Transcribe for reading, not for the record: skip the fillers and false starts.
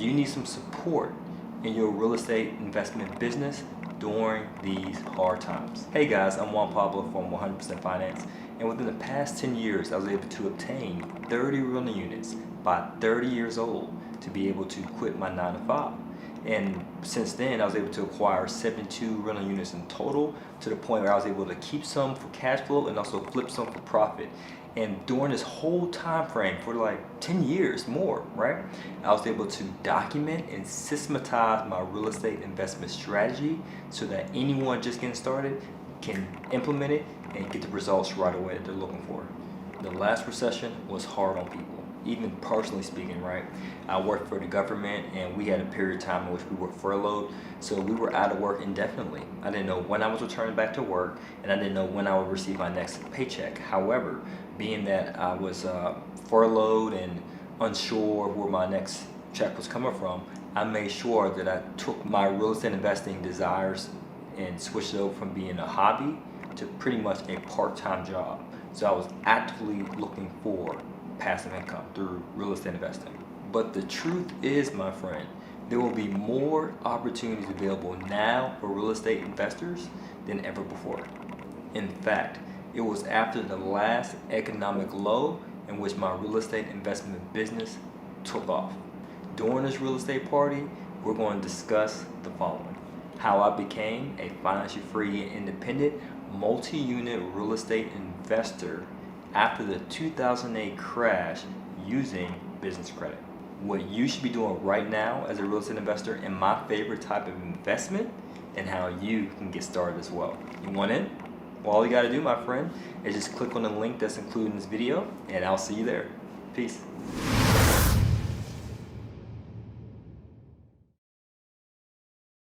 Do you need some support in your real estate investment business during these hard times? Hey guys, I'm Juan Pablo from 100% Finance, and within the past 10 years I was able to obtain 30 rental units by 30 years old to be able to quit my 9 to 5. And since then I was able to acquire 72 rental units in total, to the point where I was able to keep some for cash flow and also flip some for profit. And during this whole time frame, for like 10 years more, right, I was able to document and systematize my real estate investment strategy so that anyone just getting started can implement it and get the results right away that they're looking for. The last recession was hard on people, even personally speaking, right? I worked for the government and we had a period of time in which we were furloughed, so we were out of work indefinitely. I didn't know when I was returning back to work, and I didn't know when I would receive my next paycheck. However, being that I was furloughed and unsure of where my next check was coming from, I made sure that I took my real estate investing desires and switched it over from being a hobby to pretty much a part-time job. So I was actively looking for passive income through real estate investing. But the truth is, my friend, there will be more opportunities available now for real estate investors than ever before. In fact, it was after the last economic low in which my real estate investment business took off. During this real estate party, we're going to discuss the following: how I became a financially free and independent multi-unit real estate investor after the 2008 crash using business credit, what you should be doing right now as a real estate investor, and my favorite type of investment, and how you can get started as well. You want in? Well, all you gotta do, my friend, is just click on the link that's included in this video, and I'll see you there. Peace.